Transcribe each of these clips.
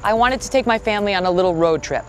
I wanted to take my family on a little road trip,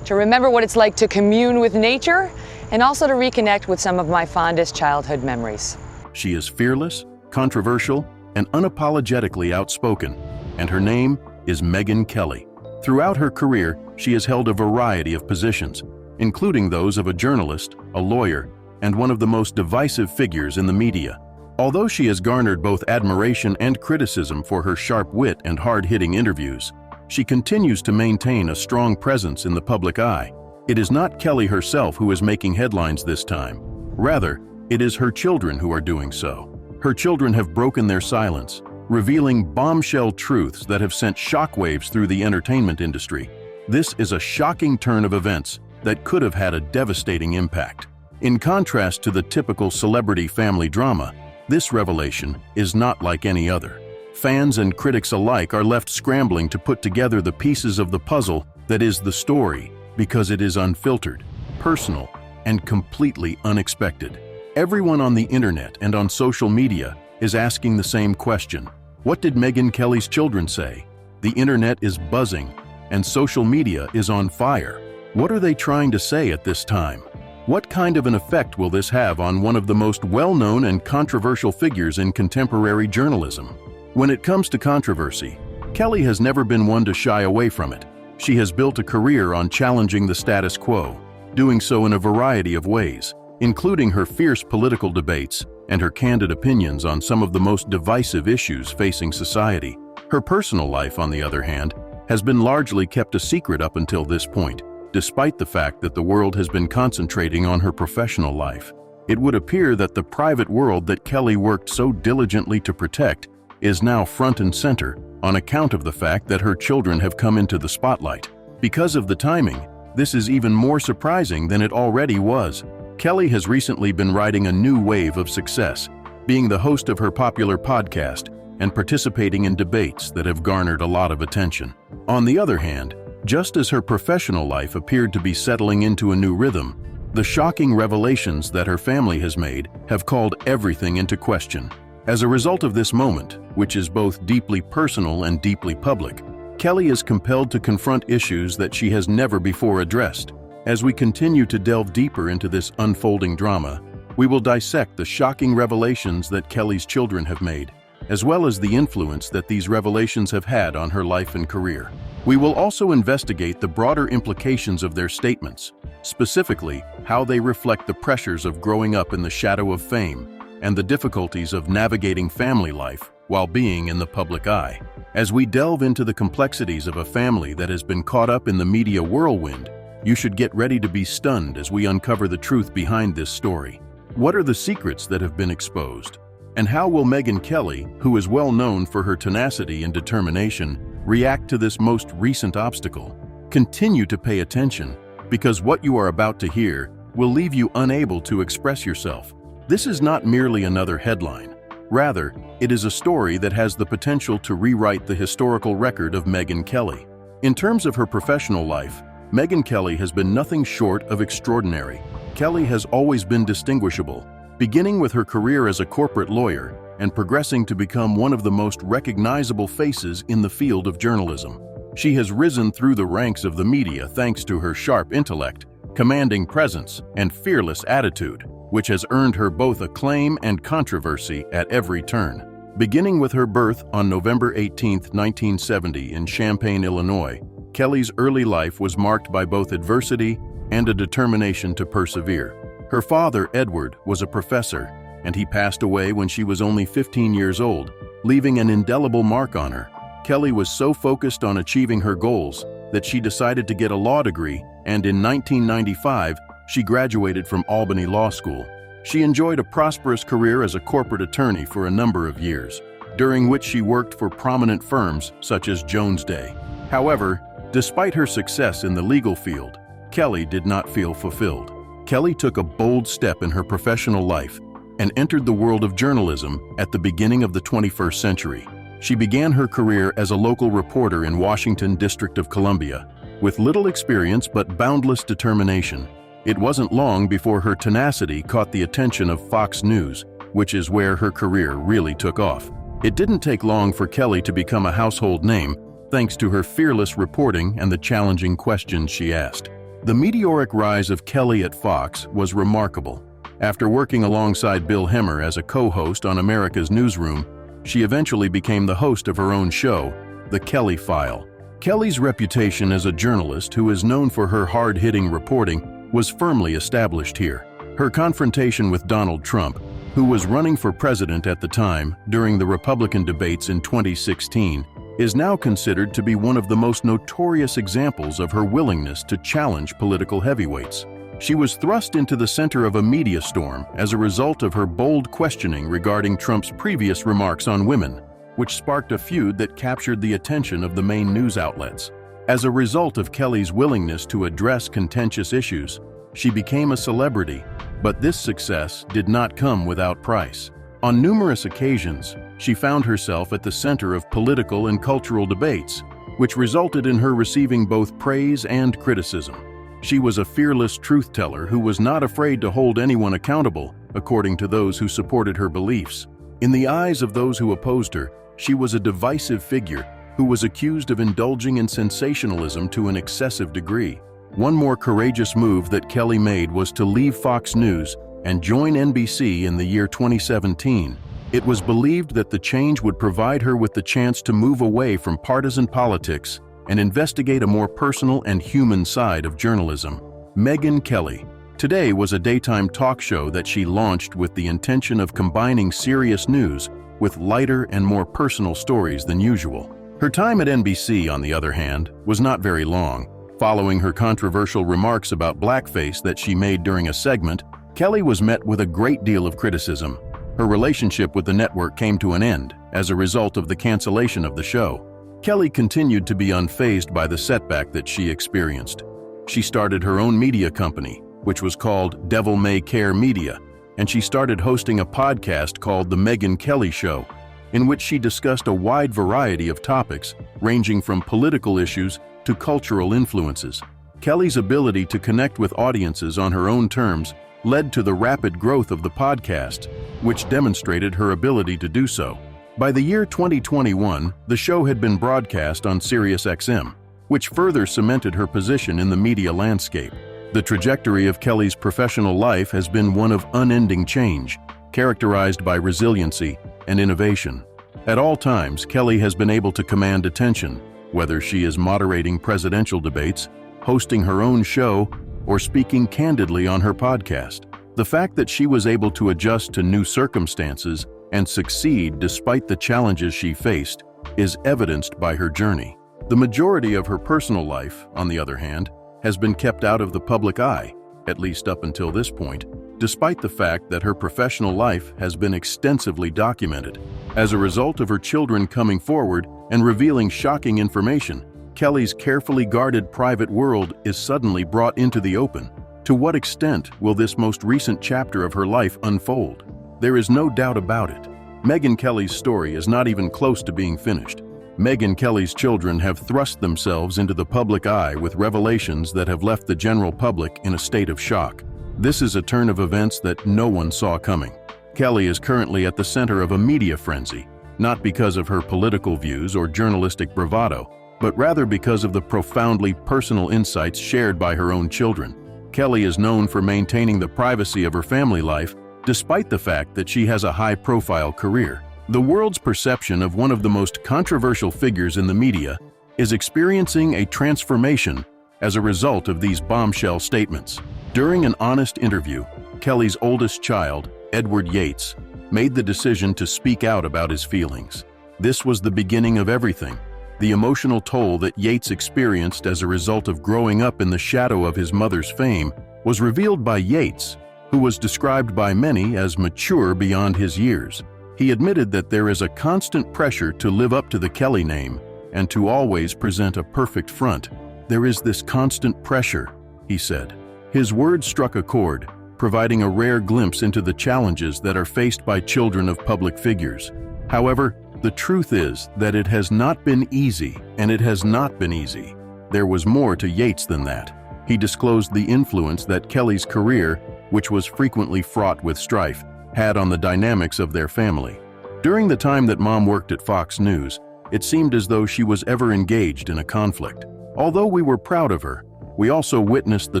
to remember what it's like to commune with nature, and also to reconnect with some of my fondest childhood memories. She is fearless, controversial, and unapologetically outspoken, and her name is Megyn Kelly. Throughout her career, she has held a variety of positions, including those of a journalist, a lawyer, and one of the most divisive figures in the media. Although she has garnered both admiration and criticism for her sharp wit and hard-hitting interviews, she continues to maintain a strong presence in the public eye. It is not Kelly herself who is making headlines this time. Rather, it is her children who are doing so. Her children have broken their silence, revealing bombshell truths that have sent shockwaves through the entertainment industry. This is a shocking turn of events that could have had a devastating impact. In contrast to the typical celebrity family drama, this revelation is not like any other. Fans and critics alike are left scrambling to put together the pieces of the puzzle that is the story, because it is unfiltered, personal, and completely unexpected. Everyone on the internet and on social media is asking the same question. What did Megyn Kelly's children say? The internet is buzzing, and social media is on fire. What are they trying to say at this time? What kind of an effect will this have on one of the most well-known and controversial figures in contemporary journalism? When it comes to controversy, Kelly has never been one to shy away from it. She has built a career on challenging the status quo, doing so in a variety of ways, including her fierce political debates and her candid opinions on some of the most divisive issues facing society. Her personal life, on the other hand, has been largely kept a secret up until this point, despite the fact that the world has been concentrating on her professional life. It would appear that the private world that Kelly worked so diligently to protect is now front and center on account of the fact that her children have come into the spotlight. Because of the timing, this is even more surprising than it already was. Kelly has recently been riding a new wave of success, being the host of her popular podcast and participating in debates that have garnered a lot of attention. On the other hand, just as her professional life appeared to be settling into a new rhythm, the shocking revelations that her family has made have called everything into question. As a result of this moment, which is both deeply personal and deeply public, Kelly is compelled to confront issues that she has never before addressed. As we continue to delve deeper into this unfolding drama, we will dissect the shocking revelations that Kelly's children have made, as well as the influence that these revelations have had on her life and career. We will also investigate the broader implications of their statements, specifically how they reflect the pressures of growing up in the shadow of fame and the difficulties of navigating family life while being in the public eye. As we delve into the complexities of a family that has been caught up in the media whirlwind, you should get ready to be stunned as we uncover the truth behind this story. What are the secrets that have been exposed? And how will Megyn Kelly, who is well known for her tenacity and determination, react to this most recent obstacle? Continue to pay attention, because what you are about to hear will leave you unable to express yourself. This is not merely another headline. Rather, it is a story that has the potential to rewrite the historical record of Megyn Kelly. In terms of her professional life, Megyn Kelly has been nothing short of extraordinary. Kelly has always been distinguishable, beginning with her career as a corporate lawyer and progressing to become one of the most recognizable faces in the field of journalism. She has risen through the ranks of the media thanks to her sharp intellect, commanding presence, and fearless attitude, which has earned her both acclaim and controversy at every turn. Beginning with her birth on November 18, 1970 in Champaign, Illinois, Kelly's early life was marked by both adversity and a determination to persevere. Her father, Edward, was a professor, and he passed away when she was only 15 years old, leaving an indelible mark on her. Kelly was so focused on achieving her goals that she decided to get a law degree, and in 1995, she graduated from Albany Law School. She enjoyed a prosperous career as a corporate attorney for a number of years, during which she worked for prominent firms such as Jones Day. However, despite her success in the legal field, Kelly did not feel fulfilled. Kelly took a bold step in her professional life and entered the world of journalism at the beginning of the 21st century. She began her career as a local reporter in Washington, District of Columbia. With little experience but boundless determination, it wasn't long before her tenacity caught the attention of Fox News, which is where her career really took off. It didn't take long for Kelly to become a household name, thanks to her fearless reporting and the challenging questions she asked. The meteoric rise of Kelly at Fox was remarkable. After working alongside Bill Hemmer as a co-host on America's Newsroom, she eventually became the host of her own show, The Kelly File. Kelly's reputation as a journalist who is known for her hard-hitting reporting was firmly established here. Her confrontation with Donald Trump, who was running for president at the time during the Republican debates in 2016, is now considered to be one of the most notorious examples of her willingness to challenge political heavyweights. She was thrust into the center of a media storm as a result of her bold questioning regarding Trump's previous remarks on women, which sparked a feud that captured the attention of the main news outlets. As a result of Kelly's willingness to address contentious issues, she became a celebrity, but this success did not come without price. On numerous occasions, she found herself at the center of political and cultural debates, which resulted in her receiving both praise and criticism. She was a fearless truth-teller who was not afraid to hold anyone accountable, according to those who supported her beliefs. In the eyes of those who opposed her, she was a divisive figure who was accused of indulging in sensationalism to an excessive degree. One more courageous move that Kelly made was to leave Fox News and join NBC in the year 2017. It was believed that the change would provide her with the chance to move away from partisan politics and investigate a more personal and human side of journalism. Megyn Kelly. Today was a daytime talk show that she launched with the intention of combining serious news with lighter and more personal stories than usual. Her time at NBC, on the other hand, was not very long. Following her controversial remarks about blackface that she made during a segment, Kelly was met with a great deal of criticism. Her relationship with the network came to an end as a result of the cancellation of the show. Kelly continued to be unfazed by the setback that she experienced. She started her own media company, which was called Devil May Care Media, and she started hosting a podcast called The Megyn Kelly Show, in which she discussed a wide variety of topics, ranging from political issues to cultural influences. Kelly's ability to connect with audiences on her own terms led to the rapid growth of the podcast, which demonstrated her ability to do so. By the year 2021, the show had been broadcast on SiriusXM, which further cemented her position in the media landscape. The trajectory of Kelly's professional life has been one of unending change, characterized by resiliency and innovation. At all times, Kelly has been able to command attention, whether she is moderating presidential debates, hosting her own show, or speaking candidly on her podcast. The fact that she was able to adjust to new circumstances and succeed despite the challenges she faced is evidenced by her journey. The majority of her personal life, on the other hand, has been kept out of the public eye, at least up until this point, despite the fact that her professional life has been extensively documented. As a result of her children coming forward and revealing shocking information, Kelly's carefully guarded private world is suddenly brought into the open. To what extent will this most recent chapter of her life unfold? There is no doubt about it. Megyn Kelly's story is not even close to being finished. Megyn Kelly's children have thrust themselves into the public eye with revelations that have left the general public in a state of shock. This is a turn of events that no one saw coming. Kelly is currently at the center of a media frenzy, not because of her political views or journalistic bravado, but rather because of the profoundly personal insights shared by her own children. Kelly is known for maintaining the privacy of her family life, despite the fact that she has a high-profile career. The world's perception of one of the most controversial figures in the media is experiencing a transformation as a result of these bombshell statements. During an honest interview, Kelly's oldest child, Edward Yates, made the decision to speak out about his feelings. This was the beginning of everything. The emotional toll that Yates experienced as a result of growing up in the shadow of his mother's fame was revealed by Yates, who was described by many as mature beyond his years. He admitted that there is a constant pressure to live up to the Kelly name and to always present a perfect front. There is this constant pressure, he said. His words struck a chord, providing a rare glimpse into the challenges that are faced by children of public figures. However, the truth is that it has not been easy, and it has not been easy. There was more to Yates than that. He disclosed the influence that Kelly's career, which was frequently fraught with strife, had on the dynamics of their family. During the time that Mom worked at Fox News, It seemed as though she was ever engaged in a conflict. Although we were proud of her, we also witnessed the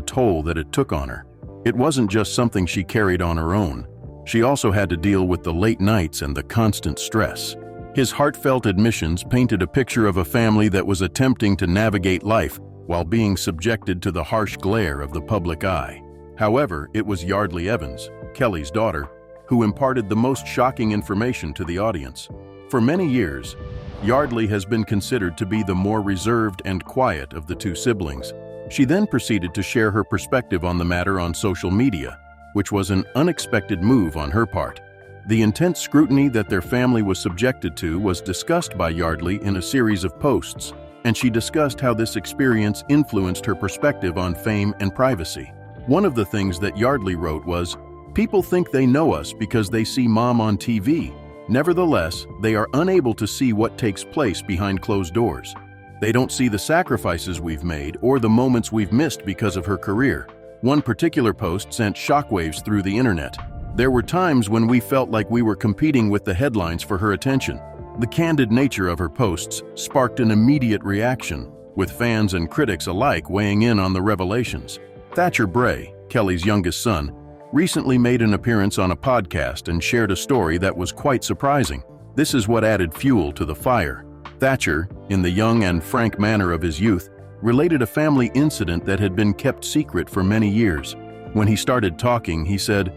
toll that it took on her. It wasn't just something she carried on her own. She also had to deal with the late nights and the constant stress. His heartfelt admissions painted a picture of a family that was attempting to navigate life while being subjected to the harsh glare of the public eye. However, it was Yardley Evans, Kelly's daughter, who imparted the most shocking information to the audience. For many years, Yardley has been considered to be the more reserved and quiet of the two siblings. She then proceeded to share her perspective on the matter on social media, which was an unexpected move on her part. The intense scrutiny that their family was subjected to was discussed by Yardley in a series of posts, and she discussed how this experience influenced her perspective on fame and privacy. One of the things that Yardley wrote was, "People think they know us because they see Mom on TV. Nevertheless, they are unable to see what takes place behind closed doors. They don't see the sacrifices we've made or the moments we've missed because of her career." One particular post sent shockwaves through the internet. "There were times when we felt like we were competing with the headlines for her attention." The candid nature of her posts sparked an immediate reaction, with fans and critics alike weighing in on the revelations. Thatcher Bray, Kelly's youngest son, recently made an appearance on a podcast and shared a story that was quite surprising. This is what added fuel to the fire. Thatcher, in the young and frank manner of his youth, related a family incident that had been kept secret for many years. When he started talking, he said,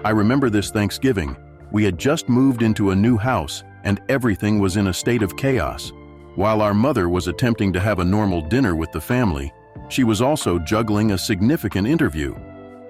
"I remember this Thanksgiving. We had just moved into a new house and everything was in a state of chaos. While our mother was attempting to have a normal dinner with the family, she was also juggling a significant interview.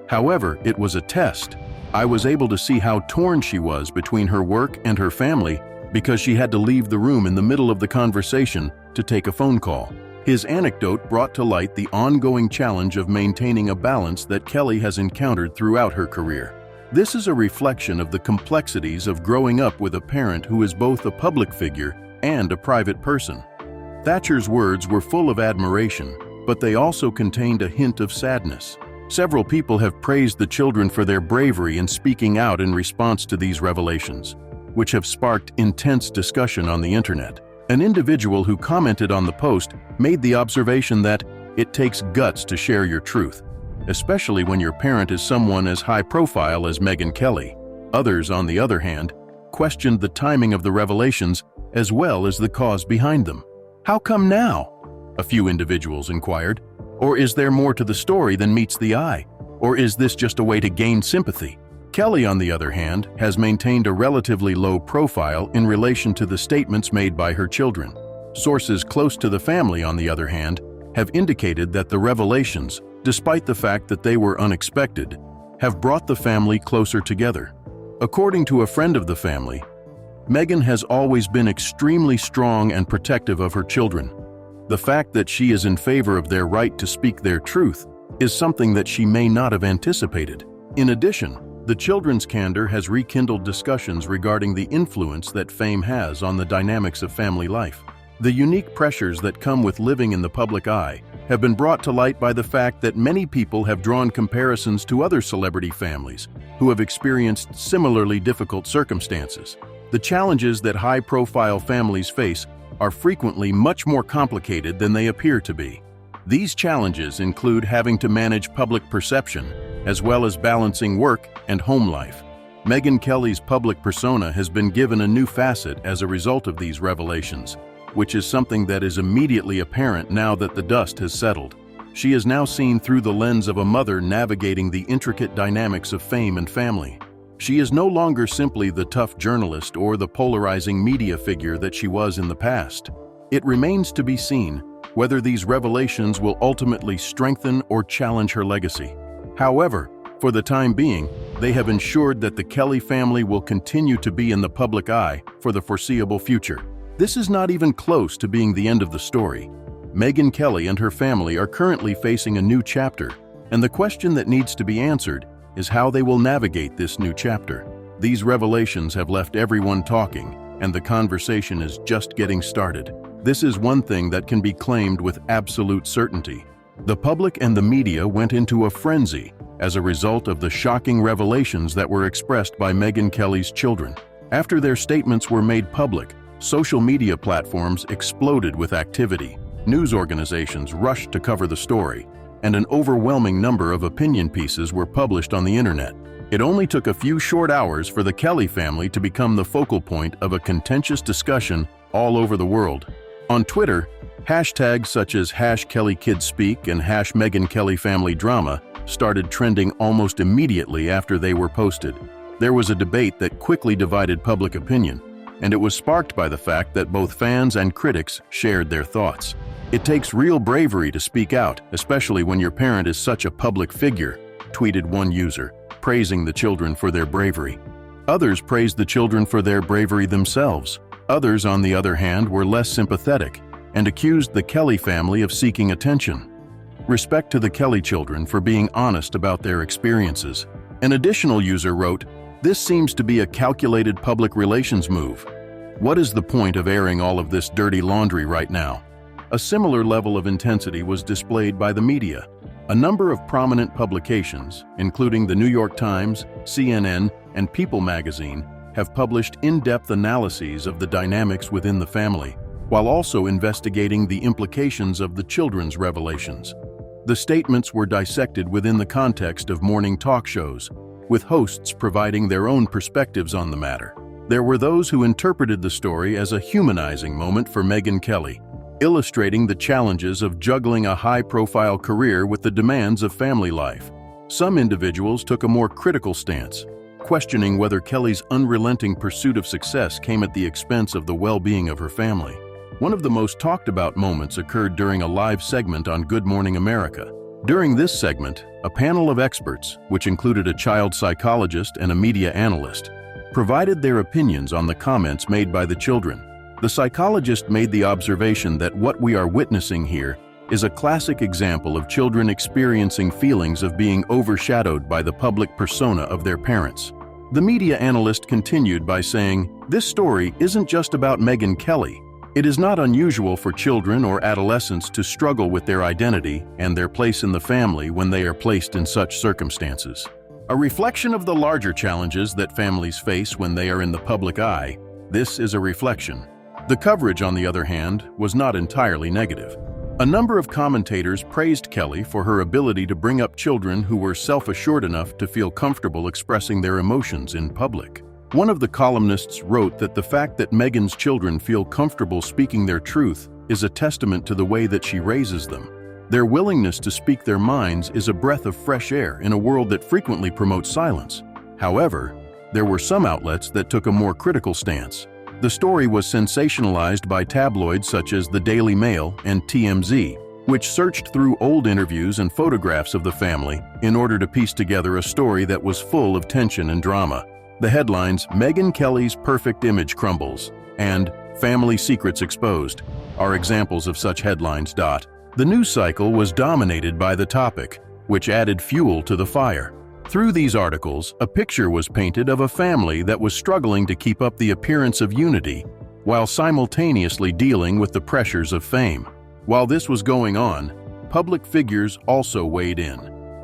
However, it was a test. I was able to see how torn she was between her work and her family because she had to leave the room in the middle of the conversation to take a phone call." His anecdote brought to light the ongoing challenge of maintaining a balance that Kelly has encountered throughout her career. This is a reflection of the complexities of growing up with a parent who is both a public figure and a private person. Thatcher's words were full of admiration, but they also contained a hint of sadness. Several people have praised the children for their bravery in speaking out in response to these revelations, which have sparked intense discussion on the internet. An individual who commented on the post made the observation that it takes guts to share your truth, especially when your parent is someone as high profile as Megyn Kelly. Others, on the other hand, questioned the timing of the revelations as well as the cause behind them. "How come now?" a few individuals inquired. "Or is there more to the story than meets the eye? Or is this just a way to gain sympathy?" Kelly, on the other hand, has maintained a relatively low profile in relation to the statements made by her children. Sources close to the family, on the other hand, have indicated that the revelations, despite the fact that they were unexpected, have brought the family closer together. According to a friend of the family, Megyn has always been extremely strong and protective of her children. The fact that she is in favor of their right to speak their truth is something that she may not have anticipated. In addition, the children's candor has rekindled discussions regarding the influence that fame has on the dynamics of family life. The unique pressures that come with living in the public eye have been brought to light by the fact that many people have drawn comparisons to other celebrity families who have experienced similarly difficult circumstances. The challenges that high-profile families face are frequently much more complicated than they appear to be. These challenges include having to manage public perception, as well as balancing work and home life. Megyn Kelly's public persona has been given a new facet as a result of these revelations, which is something that is immediately apparent now that the dust has settled. She is now seen through the lens of a mother navigating the intricate dynamics of fame and family. She is no longer simply the tough journalist or the polarizing media figure that she was in the past. It remains to be seen whether these revelations will ultimately strengthen or challenge her legacy. However, for the time being, they have ensured that the Kelly family will continue to be in the public eye for the foreseeable future. This is not even close to being the end of the story. Megyn Kelly and her family are currently facing a new chapter, and the question that needs to be answered is how they will navigate this new chapter. These revelations have left everyone talking, and the conversation is just getting started. This is one thing that can be claimed with absolute certainty. The public and the media went into a frenzy as a result of the shocking revelations that were expressed by Megyn Kelly's children. After their statements were made public, Social media platforms exploded with activity. News organizations rushed to cover the story, and an overwhelming number of opinion pieces were published on the internet. It only took a few short hours for the Kelly family to become the focal point of a contentious discussion all over the world. On Twitter, hashtags such as #KellyKidsSpeak and #MegynKellyFamilyDrama started trending almost immediately after they were posted. There was a debate that quickly divided public opinion, and it was sparked by the fact that both fans and critics shared their thoughts. It takes real bravery to speak out, especially when your parent is such a public figure, tweeted one user, praising the children for their bravery. Others praised the children for their bravery themselves. Others, on the other hand, were less sympathetic and accused the Kelly family of seeking attention. Respect to the Kelly children for being honest about their experiences. An additional user wrote, "This seems to be a calculated public relations move. What is the point of airing all of this dirty laundry right now?" A similar level of intensity was displayed by the media. A number of prominent publications, including the New York Times, CNN, and People magazine, have published in-depth analyses of the dynamics within the family, while also investigating the implications of the children's revelations. The statements were dissected within the context of morning talk shows, with hosts providing their own perspectives on the matter. There were those who interpreted the story as a humanizing moment for Megyn Kelly, illustrating the challenges of juggling a high-profile career with the demands of family life. Some individuals took a more critical stance, questioning whether Kelly's unrelenting pursuit of success came at the expense of the well-being of her family. One of the most talked about moments occurred during a live segment on Good Morning America. During this segment, a panel of experts, which included a child psychologist and a media analyst, provided their opinions on the comments made by the children. The psychologist made the observation that what we are witnessing here is a classic example of children experiencing feelings of being overshadowed by the public persona of their parents. The media analyst continued by saying, "This story isn't just about Megyn Kelly. It is not unusual for children or adolescents to struggle with their identity and their place in the family when they are placed in such circumstances. A reflection of the larger challenges that families face when they are in the public eye, this is a reflection." The coverage, on the other hand, was not entirely negative. A number of commentators praised Kelly for her ability to bring up children who were self-assured enough to feel comfortable expressing their emotions in public. One of the columnists wrote that the fact that Megyn's children feel comfortable speaking their truth is a testament to the way that she raises them. Their willingness to speak their minds is a breath of fresh air in a world that frequently promotes silence. However, there were some outlets that took a more critical stance. The story was sensationalized by tabloids such as the Daily Mail and TMZ, which searched through old interviews and photographs of the family in order to piece together a story that was full of tension and drama. The headlines, "Megyn Kelly's Perfect Image Crumbles," and "Family Secrets Exposed," are examples of such headlines. The news cycle was dominated by the topic, which added fuel to the fire. Through these articles, a picture was painted of a family that was struggling to keep up the appearance of unity while simultaneously dealing with the pressures of fame. While this was going on, public figures also weighed in.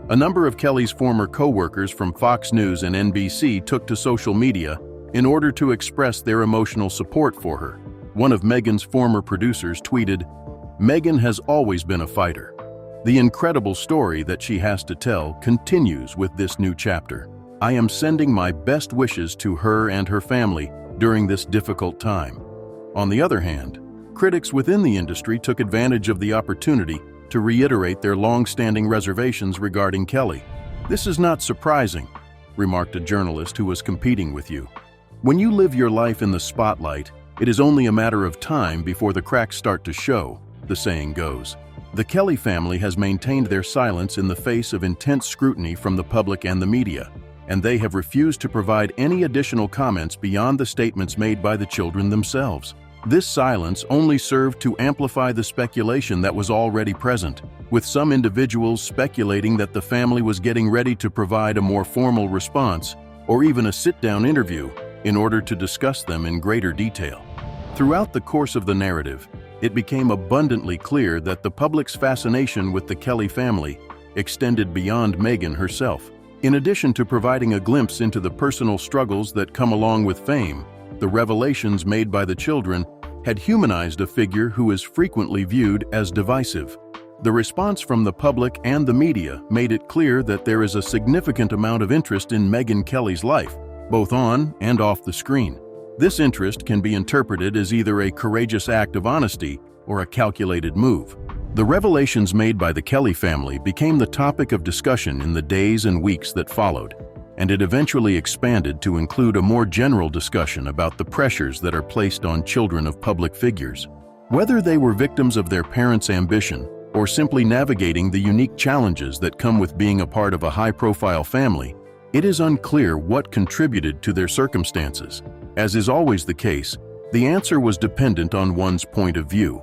A number of Kelly's former co-workers from Fox News and NBC took to social media in order to express their emotional support for her. One of Megyn's former producers tweeted, "Megyn has always been a fighter. The incredible story that she has to tell continues with this new chapter. I am sending my best wishes to her and her family during this difficult time." On the other hand, critics within the industry took advantage of the opportunity to reiterate their long-standing reservations regarding Kelly. "This is not surprising," remarked a journalist who was competing with you. "When you live your life in the spotlight, it is only a matter of time before the cracks start to show," the saying goes. The Kelly family has maintained their silence in the face of intense scrutiny from the public and the media, and they have refused to provide any additional comments beyond the statements made by the children themselves. This silence only served to amplify the speculation that was already present, with some individuals speculating that the family was getting ready to provide a more formal response or even a sit-down interview in order to discuss them in greater detail. Throughout the course of the narrative, it became abundantly clear that the public's fascination with the Kelly family extended beyond Megyn herself. In addition to providing a glimpse into the personal struggles that come along with fame, the revelations made by the children had humanized a figure who is frequently viewed as divisive. The response from the public and the media made it clear that there is a significant amount of interest in Megyn Kelly's life, both on and off the screen. This interest can be interpreted as either a courageous act of honesty or a calculated move. The revelations made by the Kelly family became the topic of discussion in the days and weeks that followed, and it eventually expanded to include a more general discussion about the pressures that are placed on children of public figures. Whether they were victims of their parents' ambition or simply navigating the unique challenges that come with being a part of a high-profile family, it is unclear what contributed to their circumstances. As is always the case, the answer was dependent on one's point of view.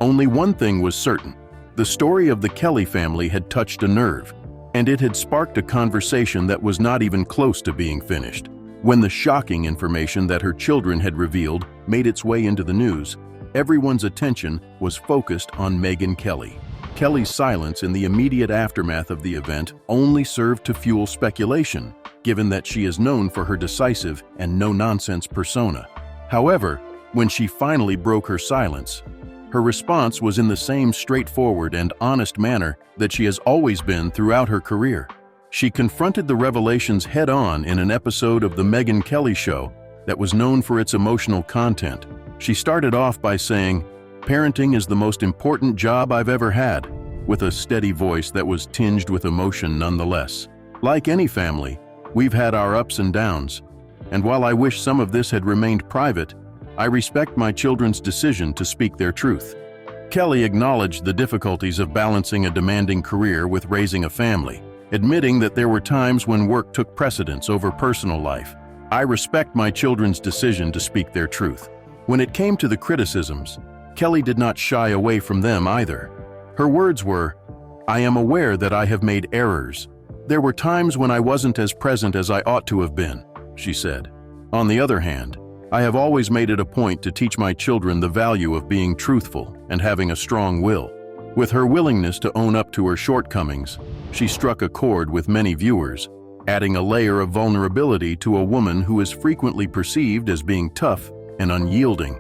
Only one thing was certain: the story of the Kelly family had touched a nerve, and it had sparked a conversation that was not even close to being finished. When the shocking information that her children had revealed made its way into the news, everyone's attention was focused on Megyn Kelly. Kelly's silence in the immediate aftermath of the event only served to fuel speculation, given that she is known for her decisive and no-nonsense persona. However, when she finally broke her silence, her response was in the same straightforward and honest manner that she has always been throughout her career. She confronted the revelations head-on in an episode of The Megyn Kelly Show that was known for its emotional content. She started off by saying, "Parenting is the most important job I've ever had," with a steady voice that was tinged with emotion nonetheless. Like any family, we've had our ups and downs, and while I wish some of this had remained private, I respect my children's decision to speak their truth. Kelly acknowledged the difficulties of balancing a demanding career with raising a family, admitting that there were times when work took precedence over personal life. "I respect my children's decision to speak their truth." When it came to the criticisms, Kelly did not shy away from them either. Her words were, "I am aware that I have made errors. There were times when I wasn't as present as I ought to have been," she said. "On the other hand, I have always made it a point to teach my children the value of being truthful and having a strong will." With her willingness to own up to her shortcomings, she struck a chord with many viewers, adding a layer of vulnerability to a woman who is frequently perceived as being tough and unyielding.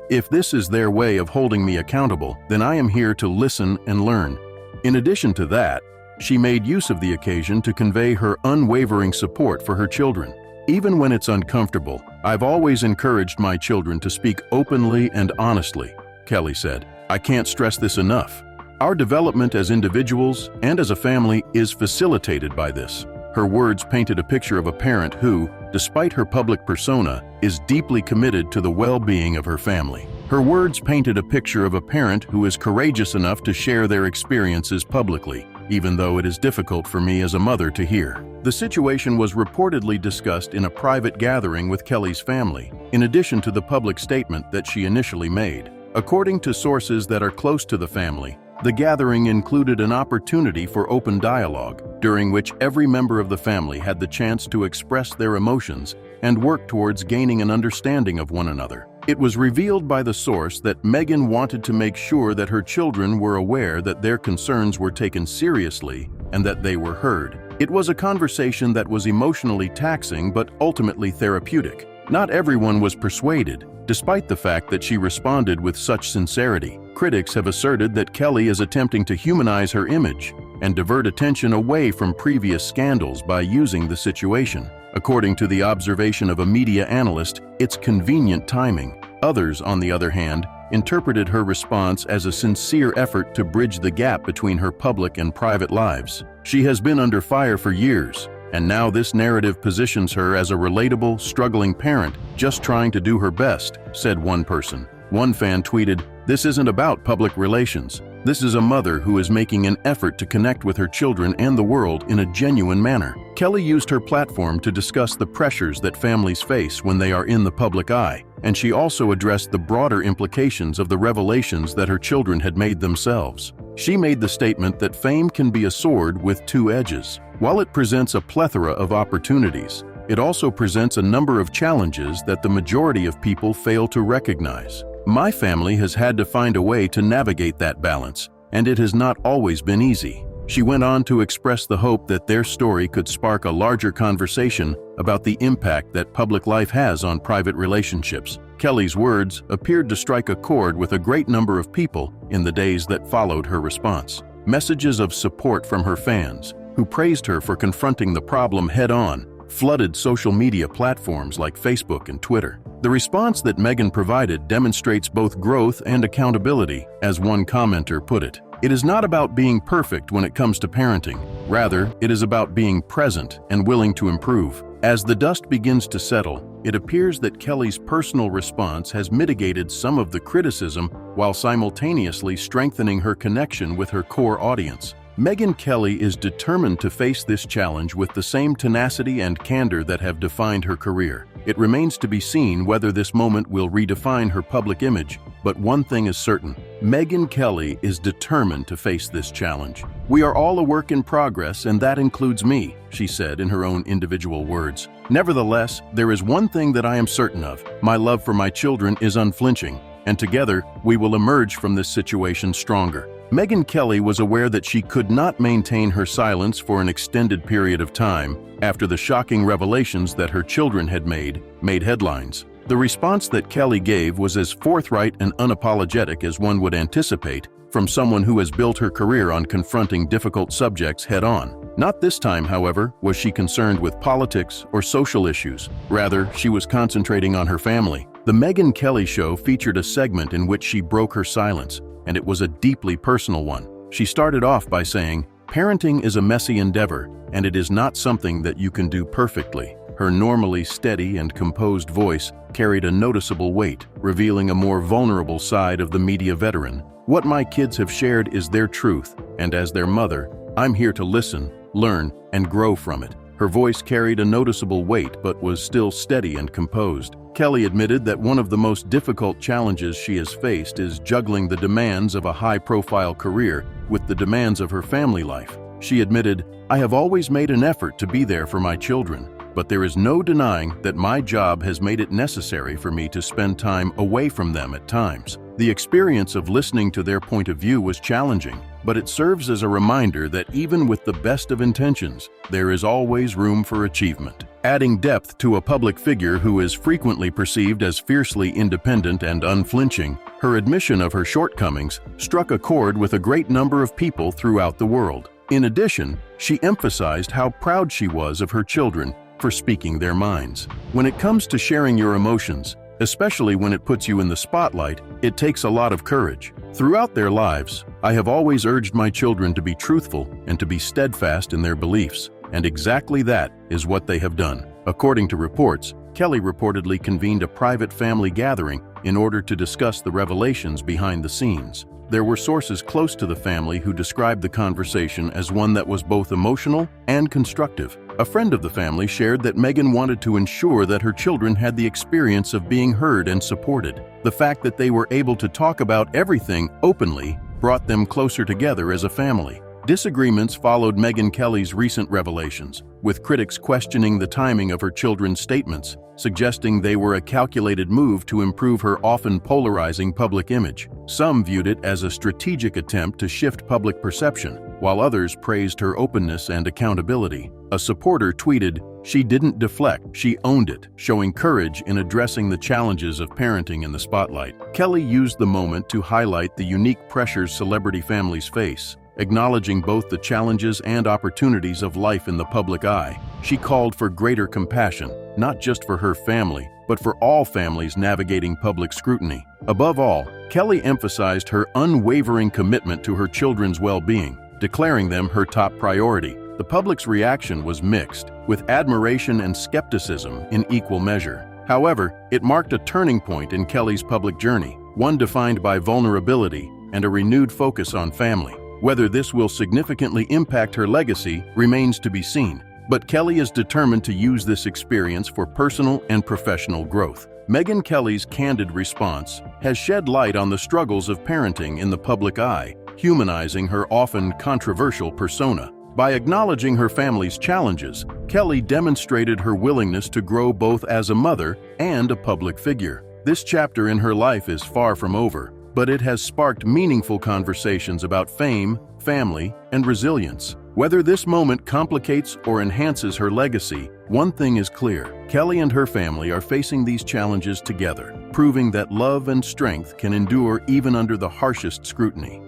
"If this is their way of holding me accountable, then I am here to listen and learn." In addition to that, she made use of the occasion to convey her unwavering support for her children. "Even when it's uncomfortable, I've always encouraged my children to speak openly and honestly," Kelly said. "I can't stress this enough. Our development as individuals and as a family is facilitated by this." Her words painted a picture of a parent who, despite her public persona, is deeply committed to the well-being of her family. Her words painted a picture of a parent who is courageous enough to share their experiences publicly, even though it is difficult for me as a mother to hear. The situation was reportedly discussed in a private gathering with Kelly's family, in addition to the public statement that she initially made. According to sources that are close to the family, the gathering included an opportunity for open dialogue, during which every member of the family had the chance to express their emotions and work towards gaining an understanding of one another. It was revealed by the source that Megyn wanted to make sure that her children were aware that their concerns were taken seriously and that they were heard. It was a conversation that was emotionally taxing but ultimately therapeutic. Not everyone was persuaded, despite the fact that she responded with such sincerity. Critics have asserted that Kelly is attempting to humanize her image and divert attention away from previous scandals by using the situation. According to the observation of a media analyst, it's convenient timing. Others, on the other hand, interpreted her response as a sincere effort to bridge the gap between her public and private lives. She has been under fire for years, and now this narrative positions her as a relatable, struggling parent just trying to do her best, said one person. One fan tweeted, "This isn't about public relations. This is a mother who is making an effort to connect with her children and the world in a genuine manner." Kelly used her platform to discuss the pressures that families face when they are in the public eye, and she also addressed the broader implications of the revelations that her children had made themselves. She made the statement that fame can be a sword with two edges. While it presents a plethora of opportunities, it also presents a number of challenges that the majority of people fail to recognize. "My family has had to find a way to navigate that balance, and it has not always been easy." She went on to express the hope that their story could spark a larger conversation about the impact that public life has on private relationships. Kelly's words appeared to strike a chord with a great number of people in the days that followed her response. Messages of support from her fans, who praised her for confronting the problem head-on, flooded social media platforms like Facebook and Twitter. The response that Megyn provided demonstrates both growth and accountability, as one commenter put it. It is not about being perfect when it comes to parenting. Rather, it is about being present and willing to improve. As the dust begins to settle, it appears that Kelly's personal response has mitigated some of the criticism while simultaneously strengthening her connection with her core audience. Megyn Kelly is determined to face this challenge with the same tenacity and candor that have defined her career. It remains to be seen whether this moment will redefine her public image, but one thing is certain: Megyn Kelly is determined to face this challenge. "We are all a work in progress, and that includes me," she said in her own individual words. "Nevertheless, there is one thing that I am certain of: my love for my children is unflinching, and together we will emerge from this situation stronger." Megyn Kelly was aware that she could not maintain her silence for an extended period of time after the shocking revelations that her children had made headlines. The response that Kelly gave was as forthright and unapologetic as one would anticipate from someone who has built her career on confronting difficult subjects head-on. Not this time, however, was she concerned with politics or social issues. Rather, she was concentrating on her family. The Megyn Kelly Show featured a segment in which she broke her silence, and it was a deeply personal one. She started off by saying, "Parenting is a messy endeavor, and it is not something that you can do perfectly." Her normally steady and composed voice carried a noticeable weight, revealing a more vulnerable side of the media veteran. "What my kids have shared is their truth, and as their mother, I'm here to listen, learn, and grow from it." Her voice carried a noticeable weight but was still steady and composed. Kelly admitted that one of the most difficult challenges she has faced is juggling the demands of a high-profile career with the demands of her family life. She admitted, "I have always made an effort to be there for my children, but there is no denying that my job has made it necessary for me to spend time away from them at times. The experience of listening to their point of view was challenging, but it serves as a reminder that even with the best of intentions, there is always room for achievement." Adding depth to a public figure who is frequently perceived as fiercely independent and unflinching, her admission of her shortcomings struck a chord with a great number of people throughout the world. In addition, she emphasized how proud she was of her children for speaking their minds. "When it comes to sharing your emotions, especially when it puts you in the spotlight, it takes a lot of courage. Throughout their lives, I have always urged my children to be truthful and to be steadfast in their beliefs, and exactly that is what they have done." According to reports, Kelly reportedly convened a private family gathering in order to discuss the revelations behind the scenes. There were sources close to the family who described the conversation as one that was both emotional and constructive. A friend of the family shared that Megyn wanted to ensure that her children had the experience of being heard and supported. The fact that they were able to talk about everything openly brought them closer together as a family. Disagreements followed Megyn Kelly's recent revelations, with critics questioning the timing of her children's statements, suggesting they were a calculated move to improve her often polarizing public image. Some viewed it as a strategic attempt to shift public perception, while others praised her openness and accountability. A supporter tweeted, "She didn't deflect, she owned it," showing courage in addressing the challenges of parenting in the spotlight. Kelly used the moment to highlight the unique pressures celebrity families face. Acknowledging both the challenges and opportunities of life in the public eye, she called for greater compassion, not just for her family, but for all families navigating public scrutiny. Above all, Kelly emphasized her unwavering commitment to her children's well-being, declaring them her top priority. The public's reaction was mixed, with admiration and skepticism in equal measure. However, it marked a turning point in Kelly's public journey, one defined by vulnerability and a renewed focus on family. Whether this will significantly impact her legacy remains to be seen, but Kelly is determined to use this experience for personal and professional growth. Megyn Kelly's candid response has shed light on the struggles of parenting in the public eye, humanizing her often controversial persona. By acknowledging her family's challenges, Kelly demonstrated her willingness to grow both as a mother and a public figure. This chapter in her life is far from over, but it has sparked meaningful conversations about fame, family, and resilience. Whether this moment complicates or enhances her legacy, one thing is clear: Kelly and her family are facing these challenges together, proving that love and strength can endure even under the harshest scrutiny.